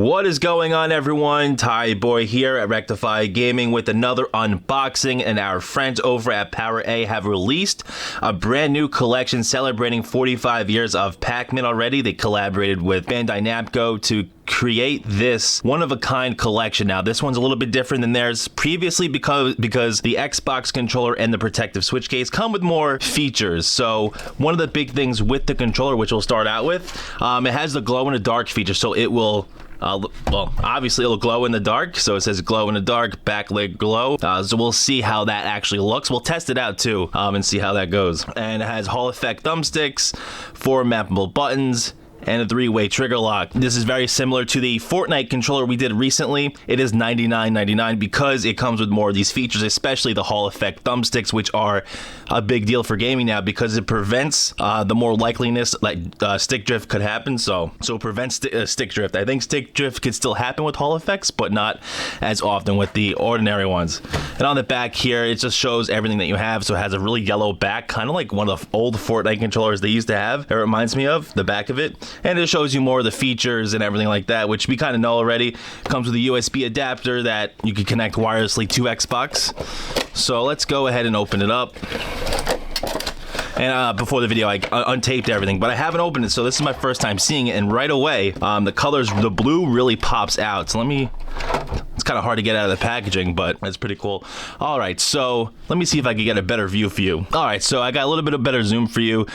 What is going on, everyone? Ty Boy here at Rectify Gaming with another unboxing, and our friends over at PowerA have released a brand new collection celebrating 45 years of Pac-Man already. They collaborated with Bandai Namco to create this one-of-a-kind collection. Now, this one's a little bit different than theirs previously because the Xbox controller and the protective switch case come with more features. So one of the big things with the controller, which we'll start out with, it has the glow-in-the-dark feature, so it will well, obviously it'll glow in the dark, so it says glow in the dark, backlit glow. So we'll see how that actually looks. We'll test it out too, and see how that goes. And it has Hall effect thumbsticks, 4 mappable buttons, and a 3-way trigger lock. This is very similar to the Fortnite controller we did recently. It is $99.99 because it comes with more of these features, especially the Hall effect thumbsticks, which are a big deal for gaming now because it prevents the more likeliness like stick drift could happen. So it prevents stick drift. I think stick drift could still happen with Hall effects, but not as often with the ordinary ones. And on the back here, it just shows everything that you have. So it has a really yellow back, kind of like one of the old Fortnite controllers they used to have. It reminds me of the back of it. And it shows you more of the features and everything like that, which we kind of know already. It comes with a USB adapter that you can connect wirelessly to Xbox. So let's go ahead and open it up. And before the video, I untaped everything, but I haven't opened it, so this is my first time seeing it. And right away, the blue really pops out. So it's kind of hard to get out of the packaging, but that's pretty cool. All right, so let me see if I can get a better view for you. All right, so I got a little bit of better zoom for you.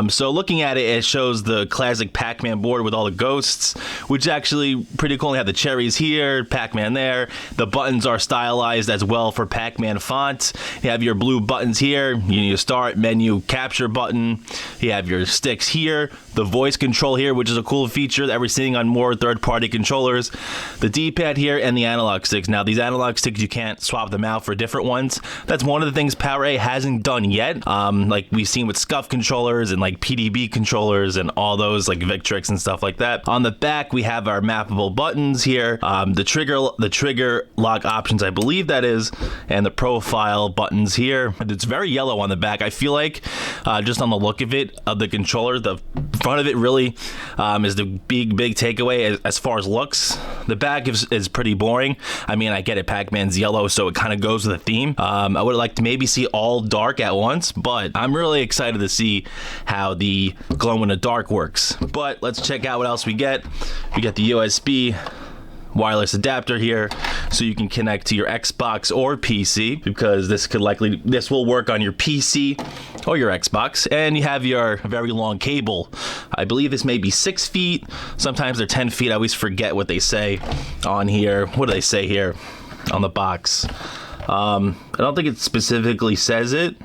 So looking at it, it shows the classic Pac-Man board with all the ghosts, which is actually pretty cool. You have the cherries here, Pac-Man there. The buttons are stylized as well for Pac-Man font. You have your blue buttons here. You need a start, menu, capture button. You have your sticks here. The voice control here, which is a cool feature that we're seeing on more third-party controllers. The D-pad here and the analog sticks. Now, these analog sticks, you can't swap them out for different ones. That's one of the things PowerA hasn't done yet. Like we've seen with Scuff controllers and like PDB controllers and all those like Victrix and stuff like that. On the back, we have our mappable buttons here. The trigger lock options, I believe that is, and the profile buttons here. It's very yellow on the back. I feel like just on the look of it, of the controller, the front of it really is the big takeaway as far as looks. The back is pretty boring. I mean, I get it, Pac-Man's yellow, so it kind of goes with the theme. I would like to maybe see all dark at once, but I'm really excited to see how the glow in the dark works. But let's check out what else we get. We get the USB wireless adapter here, so you can connect to your Xbox or PC, because this will work on your PC or your Xbox. And you have your very long cable. I believe this may be 6 feet. Sometimes they're 10 feet. I always forget what they say on here. What do they say here on the box? I don't think it specifically says it,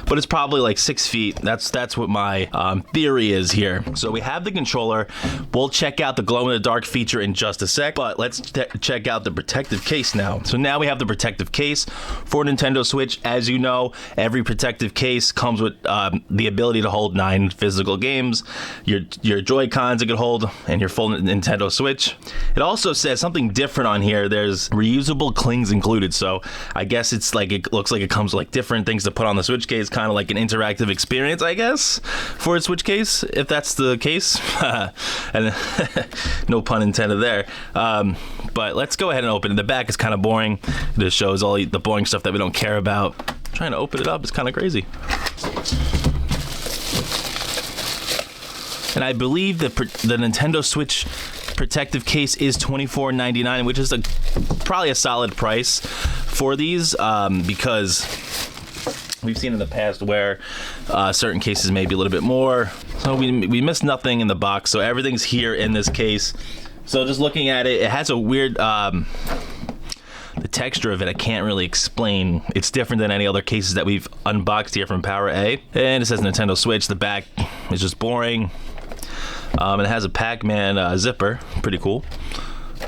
but it's probably like 6 feet. That's what my theory is here. So we have the controller. We'll check out the glow-in-the-dark feature in just a sec, but let's check out the protective case now. So now we have the protective case for Nintendo Switch. As you know, every protective case comes with the ability to hold 9 physical games, your Joy-Cons it could hold, and your full Nintendo Switch. It also says something different on here. There's reusable clings included, so I guess it looks like it comes with like different things to put on the Switch case, kind of like an interactive experience, I guess, for a Switch case, if that's the case. And no pun intended there. But let's go ahead and open it. The back is kind of boring. It just shows all the boring stuff that we don't care about. Trying to open it up is kind of crazy. And I believe the Nintendo Switch protective case is $24.99, which is probably a solid price for these, because we've seen in the past where certain cases may be a little bit more. So we missed nothing in the box. So everything's here in this case. So just looking at it, it has a weird, the texture of it, I can't really explain. It's different than any other cases that we've unboxed here from PowerA. And it says Nintendo Switch. The back is just boring. It has a Pac-Man zipper. Pretty cool.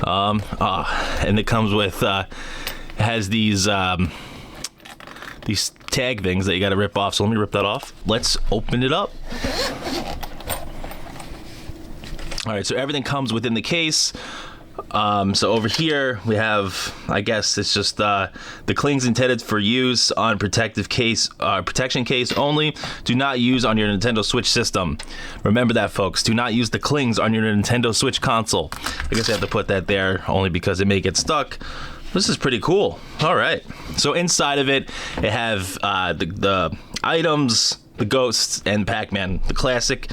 And it comes with, it has these tag things that you got to rip off. So let me rip that off. Let's open it up. All right, so everything comes within the case. So over here we have, I guess it's just the clings intended for use on protection case only. Do not use on your Nintendo Switch system. Remember that, folks. Do not use the clings on your Nintendo Switch console. I guess I have to put that there only because it may get stuck. This is pretty cool. All right. So inside of it, it have the items, the ghosts, and Pac-Man, the classic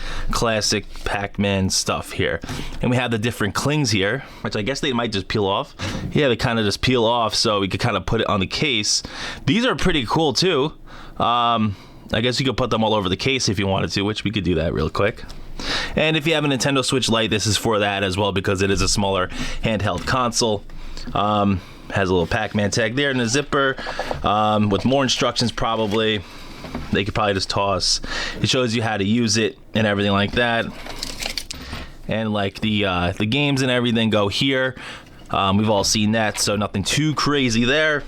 Pac-Man stuff here. And we have the different clings here, which I guess they might just peel off. Yeah, they kind of just peel off, so we could kind of put it on the case. These are pretty cool too. I guess you could put them all over the case if you wanted to, which we could do that real quick. And if you have a Nintendo Switch Lite, this is for that as well, because it is a smaller handheld console. Has a little Pac-Man tag there and a zipper with more instructions probably. They could probably just toss. It shows you how to use it and everything like that. And like the games and everything go here. We've all seen that, so nothing too crazy there.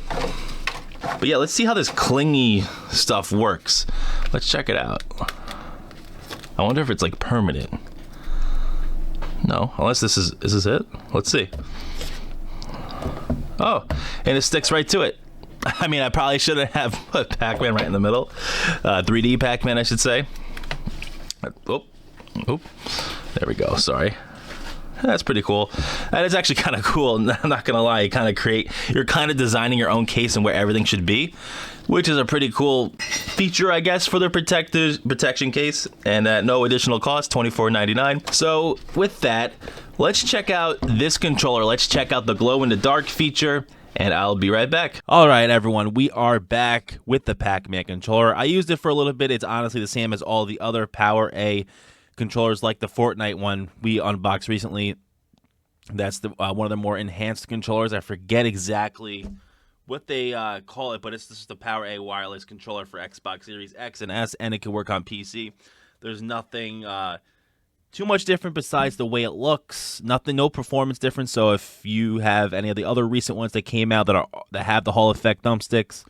But yeah, let's see how this clingy stuff works. Let's check it out. I wonder if it's like permanent. No, unless this is this it? Let's see. Oh, and it sticks right to it. I mean, I probably shouldn't have put Pac-Man right in the middle. 3D Pac-Man, I should say. Oh, there we go. Sorry. That's pretty cool. That is actually kind of cool. I'm not gonna lie. You're kind of designing your own case and where everything should be, which is a pretty cool feature, I guess, for the protection case. And at no additional cost, $24.99. So with that, let's check out this controller. Let's check out the glow in the dark feature, and I'll be right back. All right, everyone, we are back with the Pac-Man controller. I used it for a little bit. It's honestly the same as all the other PowerA controllers, like the Fortnite one we unboxed recently. That's the one of the more enhanced controllers. I forget exactly what they call it, but this is the PowerA wireless controller for Xbox Series X and S, and it can work on PC. There's nothing too much different besides the way it looks. No performance difference. So if you have any of the other recent ones that came out that have the Hall effect thumbsticks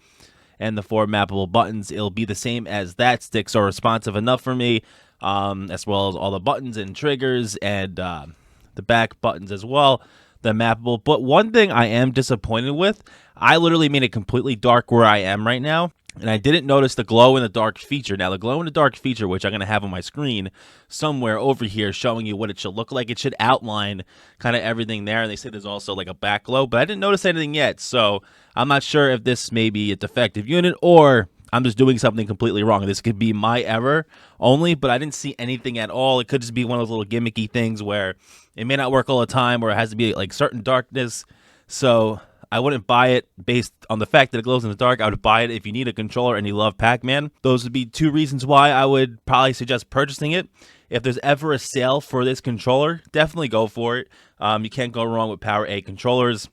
and the 4 mappable buttons, it'll be the same as that. Sticks are responsive enough for me, as well as all the buttons and triggers and the back buttons as well, the mappable. But one thing I am disappointed with, I literally made it completely dark where I am right now, and I didn't notice the glow in the dark feature. Now, the glow in the dark feature, which I'm going to have on my screen somewhere over here showing you what it should look like, it should outline kind of everything there. And they say there's also like a back glow, but I didn't notice anything yet. So I'm not sure if this may be a defective unit or I'm just doing something completely wrong. This could be my error only, but I didn't see anything at all. It could just be one of those little gimmicky things where it may not work all the time, or it has to be like certain darkness. So I wouldn't buy it based on the fact that it glows in the dark. I would buy it if you need a controller and you love Pac-Man. Those would be 2 reasons why I would probably suggest purchasing it. If there's ever a sale for this controller, definitely go for it. You can't go wrong with PowerA controllers.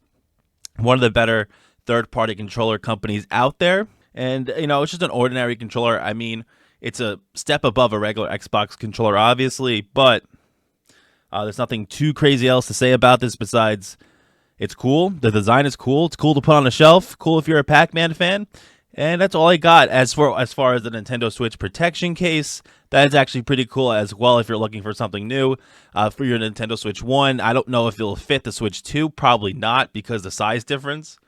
One of the better third-party controller companies out there. And, you know, it's just an ordinary controller. I mean, it's a step above a regular Xbox controller, obviously, but there's nothing too crazy else to say about this besides it's cool. The design is cool. It's cool to put on a shelf. Cool if you're a Pac-Man fan. And that's all I got. As far as the Nintendo Switch protection case, that is actually pretty cool as well if you're looking for something new. For your Nintendo Switch 1, I don't know if it'll fit the Switch 2. Probably not because the size difference.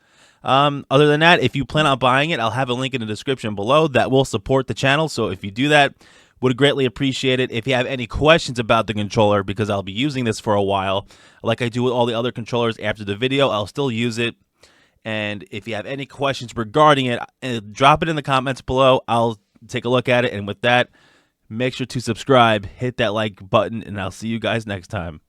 Other than that, if you plan on buying it, I'll have a link in the description below that will support the channel. So if you do that, would greatly appreciate it. If you have any questions about the controller, because I'll be using this for a while, like I do with all the other controllers after the video, I'll still use it. And if you have any questions regarding it, drop it in the comments below. I'll take a look at it. And with that, make sure to subscribe, hit that like button, and I'll see you guys next time.